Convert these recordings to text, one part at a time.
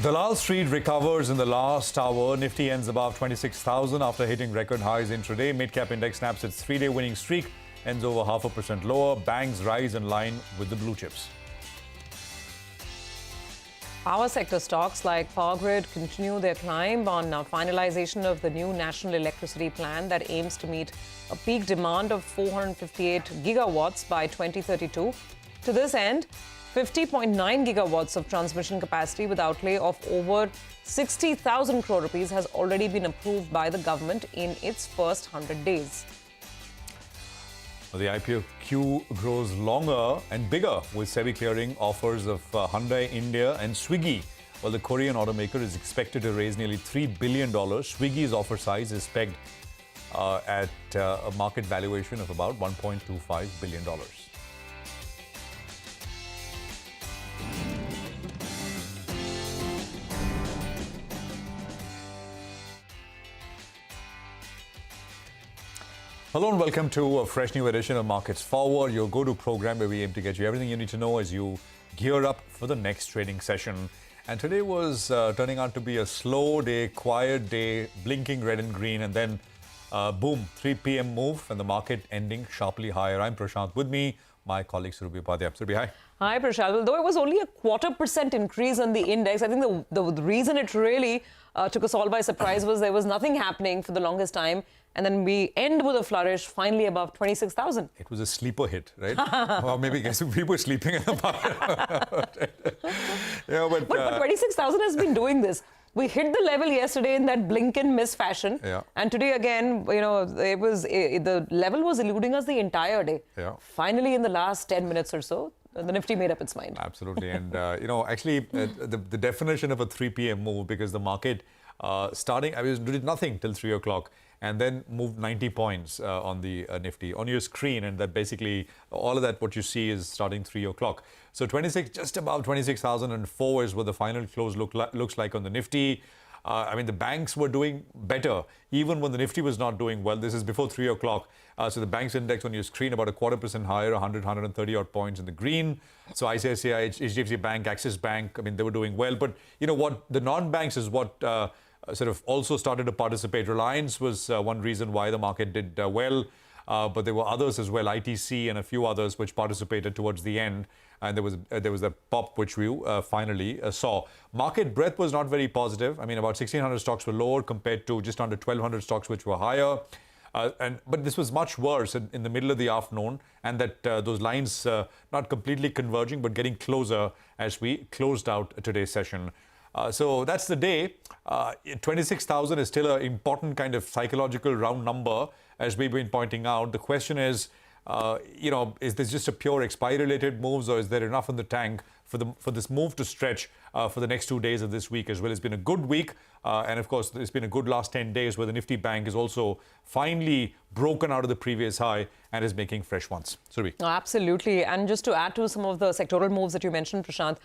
Dalal Street recovers in the last hour. Nifty ends above 26,000 after hitting record highs intraday. Mid-cap index snaps its three-day winning streak, ends over 0.5% lower. Banks rise in line with the blue chips. Power sector stocks like Power Grid continue their climb on finalization of the new national electricity plan that aims to meet a peak demand of 458 gigawatts by 2032. To this end, 50.9 gigawatts of transmission capacity with outlay of over 60,000 crore rupees has already been approved by the government in its first 100 days. The IPO queue grows longer and bigger with SEBI clearing offers of Hyundai India and Swiggy. While the Korean automaker is expected to raise nearly $3 billion, Swiggy's offer size is pegged at a market valuation of about $1.25 billion. Hello and welcome to a fresh new edition of Markets Forward, your go-to program where we aim to get you everything you need to know as you gear up for the next trading session. And today was turning out to be a slow day, quiet day, blinking red and green, and then boom, 3 p.m. move and the market ending sharply higher. I'm Prashant. With me, my colleague Surabhi Upadhyay. Surabhi, hi. Hi, Prashant. Although it was only a 0.25% increase on the index, I think the reason it really took us all by surprise was there was nothing happening for the longest time. And then we end with a flourish, finally above 26,000. It was a sleeper hit, right? Or maybe people were sleeping in the market. Yeah, but 26,000 has been doing this. We hit the level yesterday in that blink and miss fashion. Yeah. And today again, the level was eluding us the entire day. Yeah. Finally, in the last 10 minutes or so, the Nifty made up its mind. Absolutely. And, actually, the definition of a 3 p.m. move, because the market did nothing till 3 o'clock. And then moved 90 points on the Nifty on your screen, and that basically all of that what you see is starting 3 o'clock. So just above 26,004 is what the final close looks like on the Nifty. The banks were doing better even when the Nifty was not doing well. This is before 3 o'clock. So the banks index on your screen about 0.25% higher, 130 odd points in the green. So ICICI, HDFC Bank, Axis Bank, they were doing well. But you know what? The non-banks is what sort of also started to participate. Reliance was one reason why the market did well, but there were others as well, ITC and a few others which participated towards the end, and there was a pop which we finally saw. Market breadth was not very positive. About 1,600 stocks were lower compared to just under 1,200 stocks which were higher. But this was much worse in the middle of the afternoon, and that those lines not completely converging but getting closer as we closed out today's session. So that's the day. 26,000 is still an important kind of psychological round number, as we've been pointing out. The question is, is this just a pure expiry-related moves, or is there enough in the tank for this move to stretch for the next 2 days of this week as well? It's been a good week, and of course, it's been a good last 10 days where the Nifty Bank is also finally broken out of the previous high and is making fresh ones. Surabhi. Oh, absolutely. And just to add to some of the sectoral moves that you mentioned, Prashant,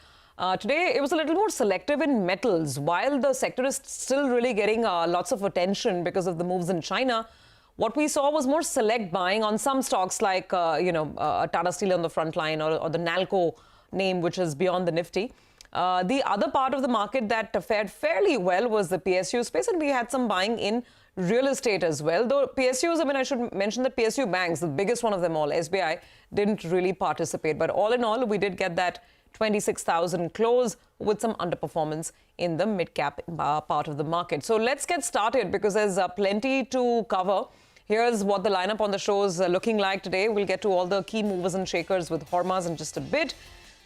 today, it was a little more selective in metals. While the sector is still really getting lots of attention because of the moves in China, what we saw was more select buying on some stocks like, Tata Steel on the front line or the Nalco name, which is beyond the Nifty. The other part of the market that fared fairly well was the PSU space, and we had some buying in real estate as well. Though PSUs, I should mention that PSU banks, the biggest one of them all, SBI, didn't really participate. But all in all, we did get that 26,000 close with some underperformance in the mid-cap part of the market. So let's get started because there's plenty to cover. Here's what the lineup on the show is looking like today. We'll get to all the key movers and shakers with Hormaz in just a bit.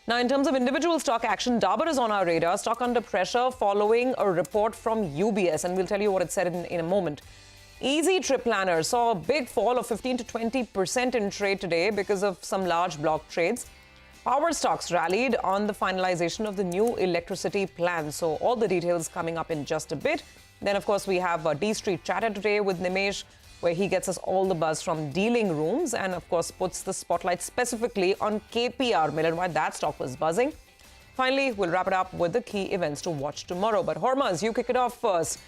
Now, in terms of individual stock action, Dabur is on our radar. Stock under pressure following a report from UBS, and we'll tell you what it said in a moment. Easy Trip Planner saw a big fall of 15 to 20% in trade today because of some large block trades. Power stocks rallied on the finalization of the new electricity plan. So all the details coming up in just a bit. Then, of course, we have a D Street Chatter today with Nimesh, where he gets us all the buzz from dealing rooms and, of course, puts the spotlight specifically on KPR Mill and why that stock was buzzing. Finally, we'll wrap it up with the key events to watch tomorrow. But Hormaz, you kick it off first.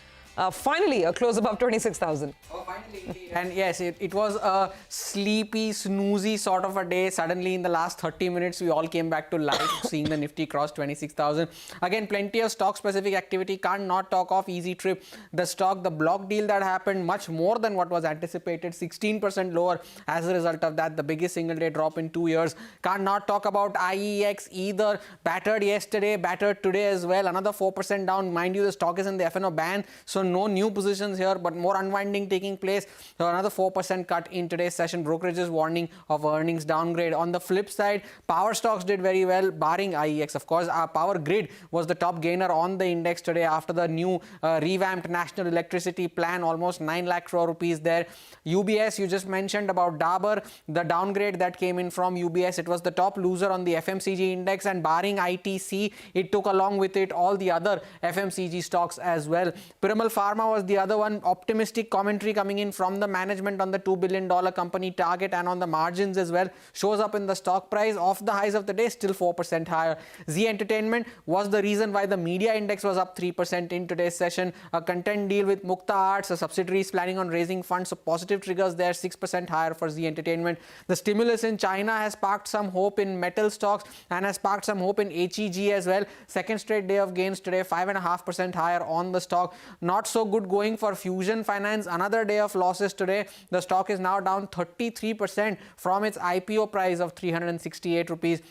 Finally, a close above 26,000. Oh, finally. And yes, it was a sleepy, snoozy sort of a day. Suddenly, in the last 30 minutes, we all came back to life, seeing the Nifty cross 26,000. Again, plenty of stock-specific activity. Can't not talk of easy trip. The block deal that happened, much more than what was anticipated. 16% lower as a result of that. The biggest single-day drop in 2 years. Can't not talk about IEX either. Battered yesterday, battered today as well. Another 4% down. Mind you, the stock is in the FNO ban, so no new positions here, but more unwinding taking place. So another 4% cut in today's session. Brokerages warning of earnings downgrade. On the flip side, power stocks did very well, barring IEX, of course. Our power grid was the top gainer on the index today after the new revamped national electricity plan, almost 9 lakh crore rupees there. UBS, you just mentioned about Dabur, the downgrade that came in from UBS. It was the top loser on the FMCG index, and barring ITC, it took along with it all the other FMCG stocks as well. Piramal Pharma was the other one. Optimistic commentary coming in from the management on the $2 billion company target and on the margins as well. Shows up in the stock price. Off the highs of the day, still 4% higher. Z Entertainment was the reason why the media index was up 3% in today's session. A content deal with Mukta Arts, a subsidiary is planning on raising funds, so positive triggers there, 6% higher for Z Entertainment. The stimulus in China has sparked some hope in metal stocks and has sparked some hope in HEG as well. Second straight day of gains today, 5.5% higher on the stock. Not so good going for Fusion Finance. Another day of losses today. The stock is now down 33% from its IPO price of 368 rupees.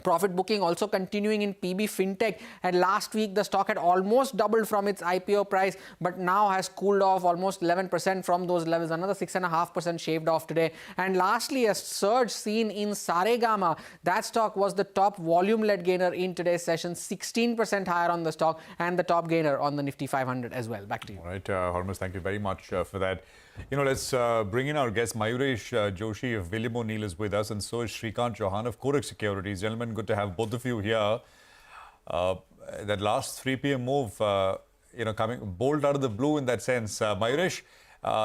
Profit booking also continuing in PB Fintech, and last week the stock had almost doubled from its IPO price, but now has cooled off almost 11% from those levels, another 6.5% shaved off today. And lastly, a surge seen in Saregama. That stock was the top volume-led gainer in today's session, 16% higher on the stock, and the top gainer on the Nifty 500 as well. Back to you. All right, Hormuz, thank you very much for that. Let's bring in our guest, Mayuresh Joshi of William O'Neill is with us, and so is Shrikant Chouhan of Kotak Securities. Gentlemen, good to have both of you here. That last 3 p.m. move, coming bolt out of the blue in that sense. Mayuresh,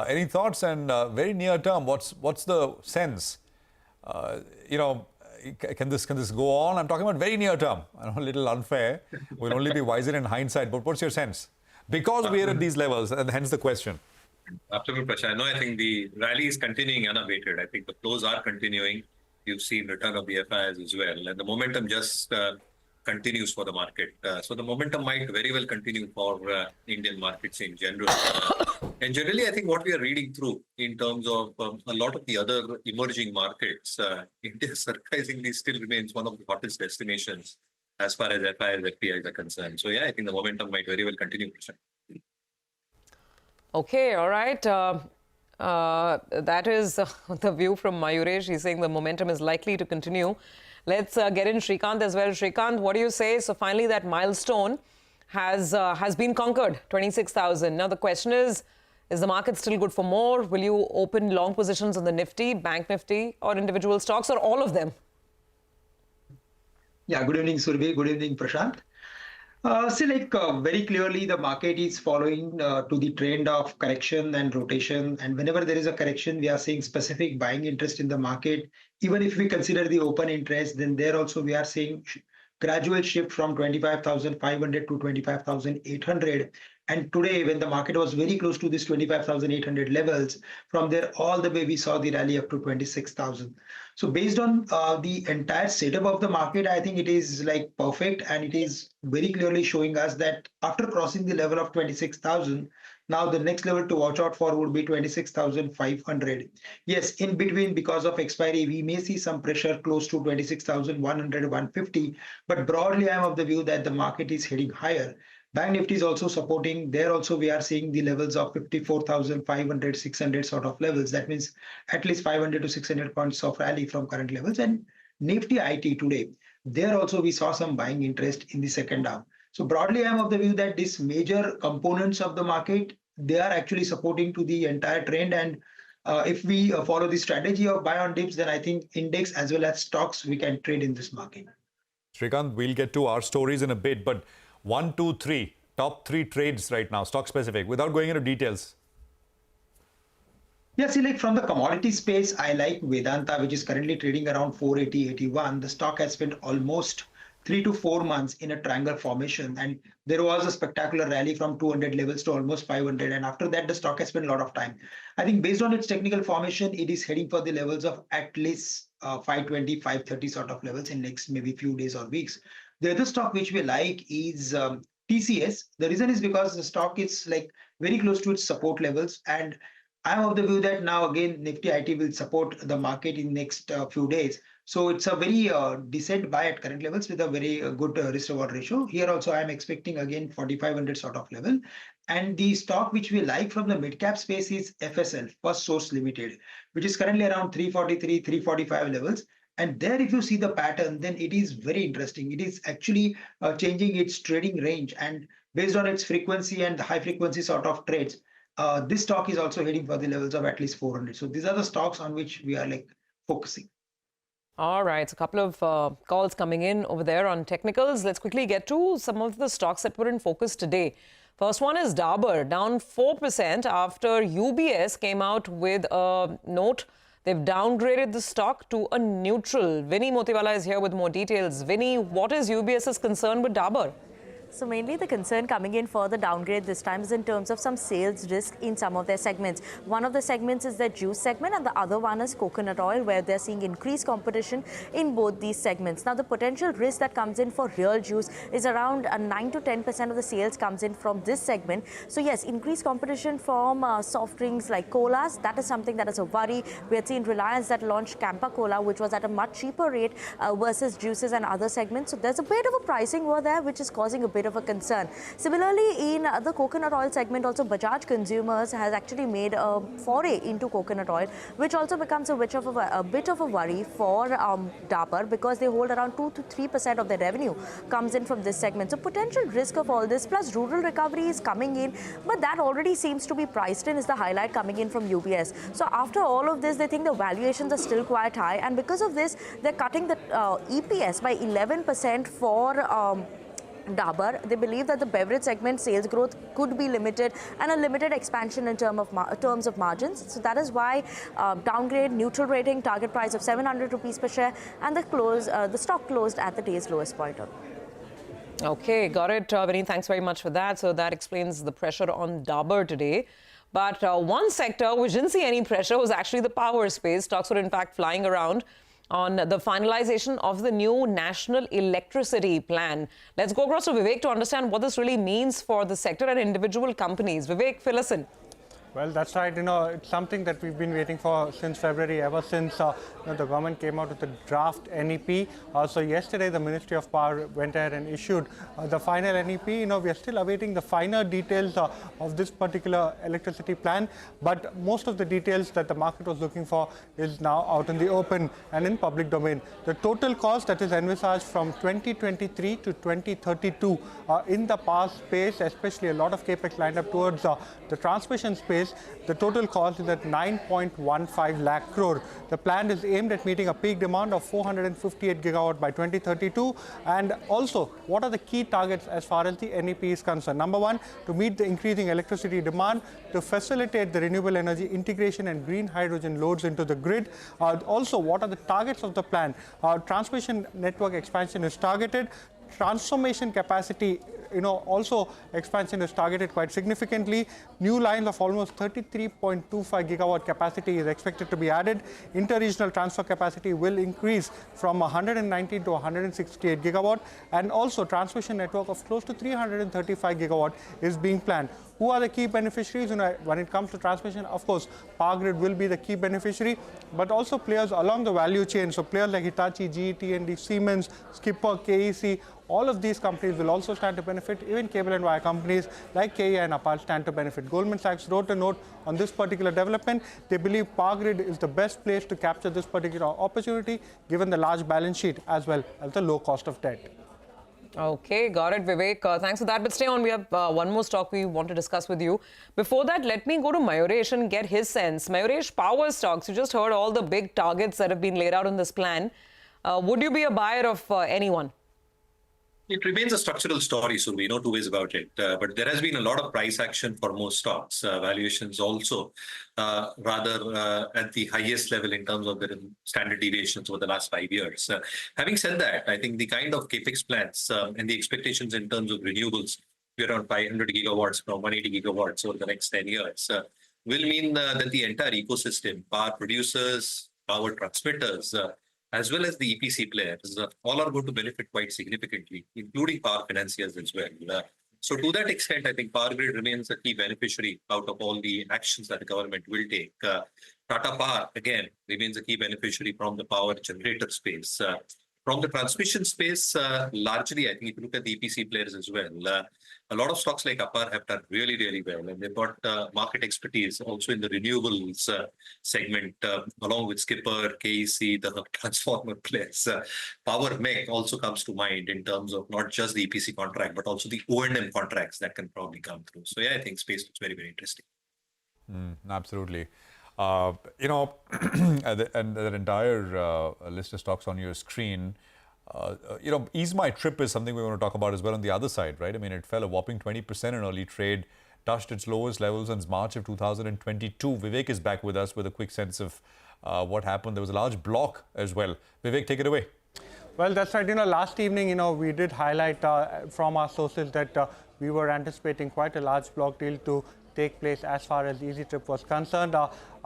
any thoughts? And very near term, what's the sense? Can this go on? I'm talking about very near term. I know a little unfair. We'll only be wiser in hindsight, but what's your sense? Because we are at these levels, and hence the question. Absolutely, Prashant. No, I think the rally is continuing unabated. I think the flows are continuing. You've seen return of the FIs as well. And the momentum just continues for the market. So the momentum might very well continue for Indian markets in general. And generally, I think what we are reading through in terms of a lot of the other emerging markets, India surprisingly still remains one of the hottest destinations as far as FIs, FPIs are concerned. So yeah, I think the momentum might very well continue, Prashant. Okay, all right. That is the view from Mayuresh. He's saying the momentum is likely to continue. Let's get in Shrikant as well. Shrikant, what do you say? So finally, that milestone has been conquered, 26,000. Now the question is the market still good for more? Will you open long positions on the Nifty, Bank Nifty, or individual stocks, or all of them? Yeah, good evening, Surabhi. Good evening, Prashant. Very clearly the market is following to the trend of correction and rotation, and whenever there is a correction we are seeing specific buying interest in the market. Even if we consider the open interest, then there also we are seeing gradual shift from 25,500 to 25,800. And today, when the market was very close to this 25,800 levels, from there all the way we saw the rally up to 26,000. So based on the entire setup of the market, I think it is like perfect, and it is very clearly showing us that after crossing the level of 26,000, now the next level to watch out for would be 26,500. Yes, in between, because of expiry, we may see some pressure close to 26,100, 150. But broadly, I am of the view that the market is heading higher. Bank Nifty is also supporting. There also we are seeing the levels of 54,500, 600 sort of levels. That means at least 500 to 600 points of rally from current levels. And Nifty IT today, there also we saw some buying interest in the second half. So broadly, I am of the view that these major components of the market, they are actually supporting to the entire trend. And if we follow the strategy of buy on dips, then I think index as well as stocks, we can trade in this market. Shrikant, we'll get to our stories in a bit, but 1, 2, 3, top 3 trades right now, stock specific, without going into details. Yeah, see, like from the commodity space, I like Vedanta, which is currently trading around 480.81. The stock has spent almost 3 to 4 months in a triangle formation, and there was a spectacular rally from 200 levels to almost 500, and after that the stock has spent a lot of time. I think based on its technical formation, it is heading for the levels of at least 520, 530 sort of levels in next maybe few days or weeks. The other stock which we like is TCS. The reason is because the stock is like very close to its support levels, and I'm of the view that now again Nifty IT will support the market in next few days. So it's a very decent buy at current levels with a very good risk reward ratio. Here also I'm expecting again 4500 sort of level. And the stock which we like from the mid cap space is FSL, First Source Limited, which is currently around 343, 345 levels. And there, if you see the pattern, then it is very interesting. It is actually changing its trading range, and based on its frequency and the high frequency sort of trades, this stock is also heading for the levels of at least 400. So these are the stocks on which we are like focusing. All right, so a couple of calls coming in over there on technicals. Let's quickly get to some of the stocks that were in focus today. First one is Dabur, down 4% after UBS came out with a note. They've downgraded the stock to a neutral. Vinny Motiwala is here with more details. Vinny, what is UBS's concern with Dabur? So mainly the concern coming in for the downgrade this time is in terms of some sales risk in some of their segments. One of the segments is the juice segment and the other one is coconut oil, where they're seeing increased competition in both these segments. Now the potential risk that comes in for real juice is around 9 to 10% of the sales comes in from this segment. So yes, increased competition from soft drinks like colas, that is something that is a worry. We had seen Reliance that launched Campa Cola, which was at a much cheaper rate versus juices and other segments. So there's a bit of a pricing war there, which is causing a bit of a concern. Similarly, in the coconut oil segment, also Bajaj Consumers has actually made a foray into coconut oil, which also becomes a bit of a worry for Dabur, because they hold around 2 to 3% of their revenue comes in from this segment. So potential risk of all this, plus rural recovery is coming in, but that already seems to be priced in, is the highlight coming in from UBS. So after all of this, they think the valuations are still quite high, and because of this, they're cutting the EPS by 11% for Dabur. They believe that the beverage segment sales growth could be limited and a limited expansion in terms of margins. So that is why downgrade, neutral rating, target price of 700 rupees per share, and the stock closed at the day's lowest point. Okay, got it. Vinny, thanks very much for that. So that explains the pressure on Dabur today. But one sector which didn't see any pressure was actually the power space. Stocks were in fact flying around on the finalization of the new national electricity plan. Let's go across to Vivek to understand what this really means for the sector and individual companies. Vivek, fill us in. Well, that's right. It's something that we've been waiting for since February, ever since the government came out with the draft NEP. So yesterday, the Ministry of Power went ahead and issued the final NEP. We are still awaiting the finer details of this particular electricity plan. But most of the details that the market was looking for is now out in the open and in public domain. The total cost that is envisaged from 2023 to 2032 in the power space, especially a lot of capex lined up towards the transmission space, the total cost is at 9.15 lakh crore. The plan is aimed at meeting a peak demand of 458 gigawatt by 2032. And also, what are the key targets as far as the NEP is concerned? Number one, to meet the increasing electricity demand, to facilitate the renewable energy integration and green hydrogen loads into the grid. Also, what are the targets of the plan? Transmission network expansion is targeted. Transformation capacity, also expansion is targeted quite significantly. New lines of almost 33.25 gigawatt capacity is expected to be added. Interregional transfer capacity will increase from 119 to 168 gigawatt. And also transmission network of close to 335 gigawatt is being planned. Who are the key beneficiaries? When it comes to transmission, of course, Power Grid will be the key beneficiary, but also players along the value chain. So players like Hitachi, GE, T&D, Siemens, Skipper, KEC, all of these companies will also stand to benefit. Even cable and wire companies like KEI and APAR stand to benefit. Goldman Sachs wrote a note on this particular development. They believe Power Grid is the best place to capture this particular opportunity, given the large balance sheet as well as the low cost of debt. Okay, got it, Vivek. Thanks for that. But stay on. We have one more stock we want to discuss with you. Before that, let me go to Mayuresh and get his sense. Mayuresh, power stocks. You just heard all the big targets that have been laid out in this plan. Would you be a buyer of anyone? It remains a structural story, so we know two ways about it. But there has been a lot of price action for most stocks. Valuations also rather at the highest level in terms of their standard deviations over the last 5 years. Having said that, I think the kind of capex plans and the expectations in terms of renewables, we're around 500 gigawatts from 180 gigawatts over the next 10 years, will mean that the entire ecosystem, power producers, power transmitters, as well as the EPC players, all are going to benefit quite significantly, including power financiers as well. So to that extent, I think Power Grid remains a key beneficiary out of all the actions that the government will take. Tata Power, again, remains a key beneficiary from the power generator space. From the transmission space, largely, I think if you look at the EPC players as well, a lot of stocks like APAR have done really, really well. And they've got market expertise also in the renewables segment, along with Skipper, KEC, the transformer players. Power Mech also comes to mind in terms of not just the EPC contract, but also the O&M contracts that can probably come through. So yeah, I think space looks very, very interesting. Absolutely. And that entire list of stocks on your screen, Ease My Trip is something we want to talk about as well on the other side, right? I mean, it fell a whopping 20% in early trade, touched its lowest levels since March of 2022. Vivek is back with us with a quick sense of what happened. There was a large block as well. Vivek, take it away. Well, that's right. Last evening, we did highlight from our sources that we were anticipating quite a large block deal to take place as far as Easy Trip was concerned.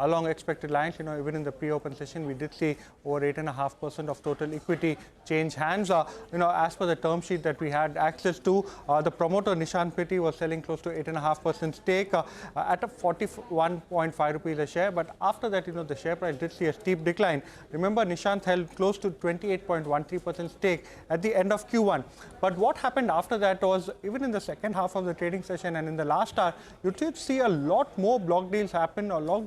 Along expected lines, even in the pre-open session, we did see over 8.5% of total equity change hands. As per the term sheet that we had access to, the promoter Nishant Pitti was selling close to 8.5% stake at a 41.5 rupees a share. But after that, the share price did see a steep decline. Remember, Nishant held close to 28.13% stake at the end of Q1. But what happened after that was, even in the second half of the trading session and in the last hour, you did see a lot more block deals happen, a lot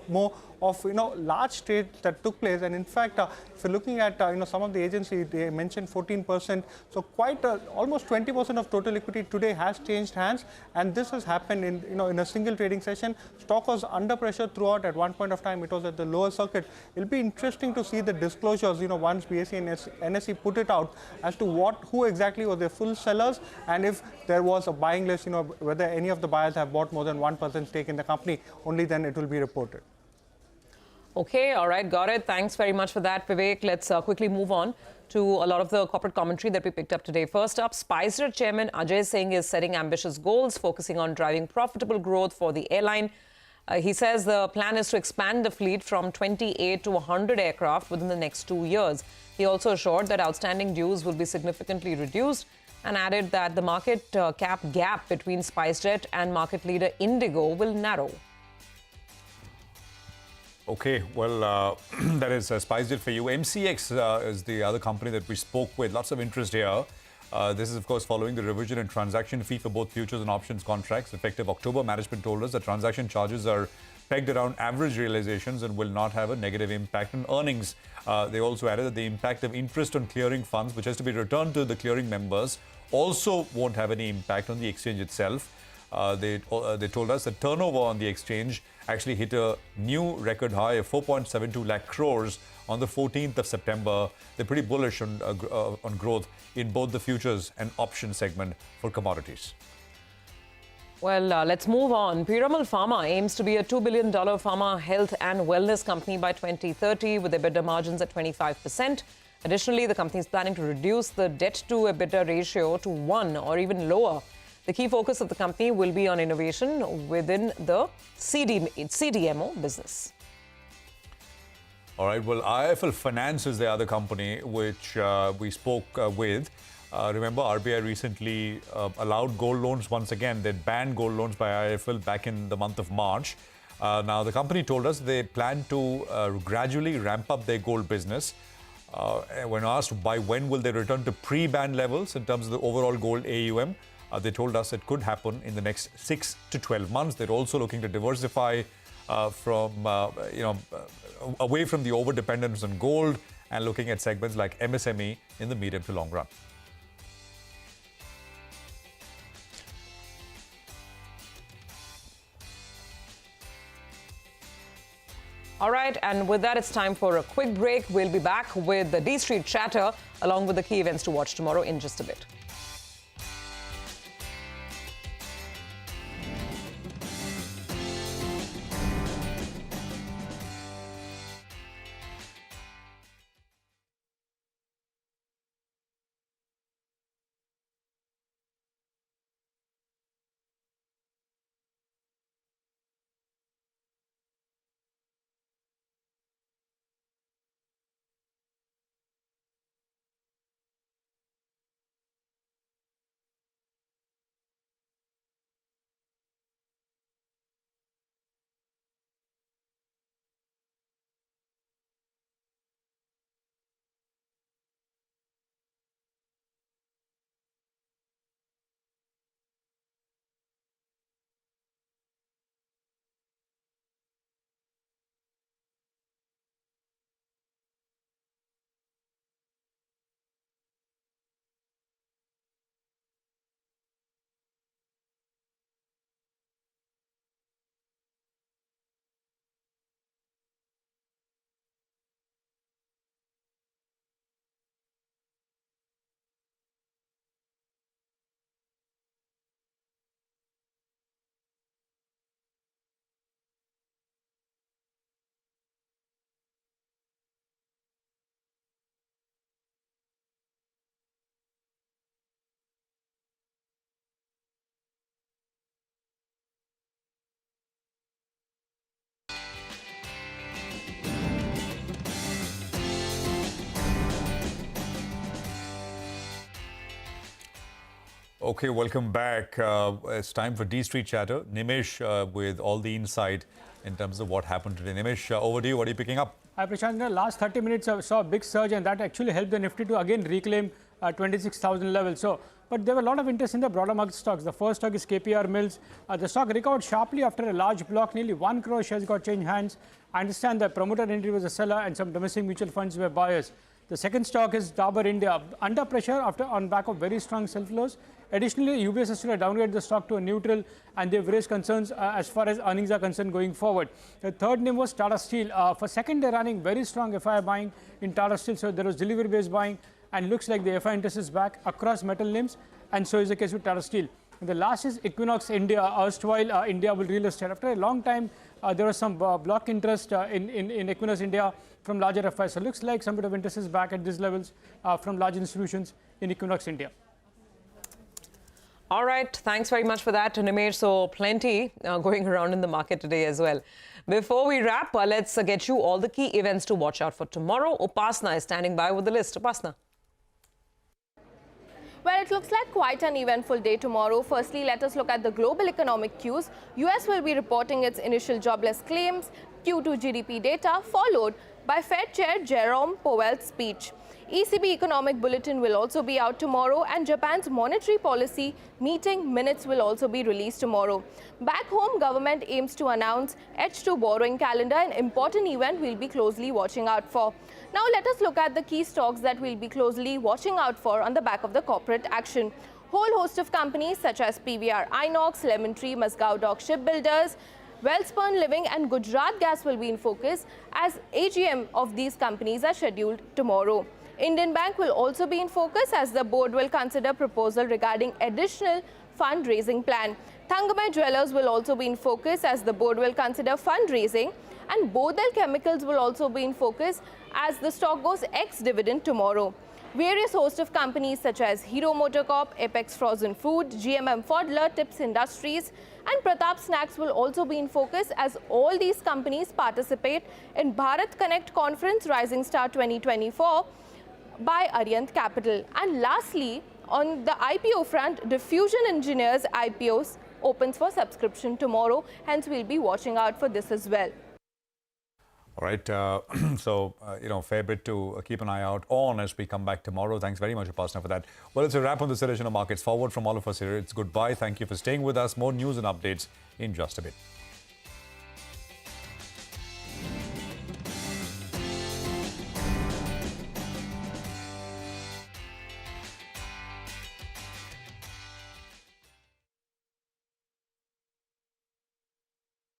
more of large trades that took place. And in fact, if you're looking at some of the agencies, they mentioned 14%. So quite almost 20% of total equity today has changed hands, and this has happened in in a single trading session. Stock was under pressure throughout. At one point of time, it was at the lower circuit. It'll be interesting to see the disclosures. Once BSE and NSE put it out as to who exactly were the full sellers, and if there was a buying list, whether any of the buyers have bought more than 1% stake in the company. Only then it will be reported. Okay, all right, got it. Thanks very much for that, Vivek. Let's quickly move on to a lot of the corporate commentary that we picked up today. First up, SpiceJet chairman Ajay Singh is setting ambitious goals, focusing on driving profitable growth for the airline. He says the plan is to expand the fleet from 28 to 100 aircraft within the next 2 years. He also assured that outstanding dues will be significantly reduced and added that the market cap gap between SpiceJet and market leader Indigo will narrow. Okay, well, that is SpiceJet for you. MCX is the other company that we spoke with. Lots of interest here. This is, of course, following the revision in transaction fee for both futures and options contracts. Effective October, management told us that transaction charges are pegged around average realizations and will not have a negative impact on earnings. They also added that the impact of interest on clearing funds, which has to be returned to the clearing members, also won't have any impact on the exchange itself. They told us that turnover on the exchange actually hit a new record high of 4.72 lakh crores on the 14th of September. They're pretty bullish on growth in both the futures and option segment for commodities. Well, let's move on. Piramal Pharma aims to be a $2 billion pharma health and wellness company by 2030 with EBITDA margins at 25%. Additionally, the company is planning to reduce the debt to EBITDA ratio to 1 or even lower. The key focus of the company will be on innovation within the CDMO business. All right, well, IIFL Finance is the other company which we spoke with. Remember, RBI recently allowed gold loans once again. They banned gold loans by IIFL back in the month of March. Now, the company told us they plan to gradually ramp up their gold business. When asked by when will they return to pre-ban levels in terms of the overall gold AUM, they told us it could happen in the next 6 to 12 months. They're also looking to diversify away from the over-dependence on gold and looking at segments like MSME in the medium to long run. All right, and with that, it's time for a quick break. We'll be back with the D Street Chatter along with the key events to watch tomorrow in just a bit. Okay, welcome back. It's time for D Street Chatter. Nimesh with all the insight in terms of what happened today. Nimesh, over to you. What are you picking up? Hi Prashant, in the last 30 minutes I saw a big surge and that actually helped the Nifty to again reclaim 26,000 levels. But there were a lot of interest in the broader market stocks. The first stock is KPR Mills. The stock recovered sharply after a large block. Nearly 1 crore shares got changed hands. I understand the promoter entry was a seller and some domestic mutual funds were buyers. The second stock is Dabur India, under pressure on back of very strong sell flows. Additionally, UBS has to downgrade the stock to a neutral and they've raised concerns as far as earnings are concerned going forward. The third name was Tata Steel. For second, they're running very strong FI buying in Tata Steel. So there was delivery-based buying and looks like the FI interest is back across metal names, and so is the case with Tata Steel. And the last is Equinox India, erstwhile India will real estate. After a long time, there was some block interest in Equinox India from larger FI. So looks like some bit of interest is back at these levels from large institutions in Equinox India. All right, thanks very much for that, Nimesh. So plenty going around in the market today as well. Before we wrap, let's get you all the key events to watch out for tomorrow. Upasna is standing by with the list. Upasna. Well, it looks like quite an eventful day tomorrow. Firstly, let us look at the global economic cues. US will be reporting its initial jobless claims, Q2 GDP data, followed by Fed Chair Jerome Powell's speech. ECB economic bulletin will also be out tomorrow, and Japan's monetary policy meeting minutes will also be released tomorrow. Back home, government aims to announce H2 borrowing calendar, an important event we'll be closely watching out for. Now let us look at the key stocks that we'll be closely watching out for on the back of the corporate action. Whole host of companies such as PVR Inox, Lemon Tree, Masgao Dock Shipbuilders, Wellspun Living and Gujarat Gas will be in focus as AGM of these companies are scheduled tomorrow. Indian Bank will also be in focus as the board will consider proposal regarding additional fundraising plan. Thangamay Jewellers will also be in focus as the board will consider fundraising, and Bodel Chemicals will also be in focus as the stock goes ex-dividend tomorrow. Various host of companies such as Hero Motorcorp, Apex Frozen Food, GMM Pfaudler, Tips Industries and Pratap Snacks will also be in focus as all these companies participate in Bharat Connect Conference Rising Star 2024 by Arihant Capital. And lastly, on the IPO front, Diffusion Engineers IPOs opens for subscription tomorrow. Hence, we'll be watching out for this as well. All right. Fair bit to keep an eye out on as we come back tomorrow. Thanks very much, Upasna, for that. Well, it's a wrap on this edition of Markets Forward from all of us here. It's goodbye. Thank you for staying with us. More news and updates in just a bit.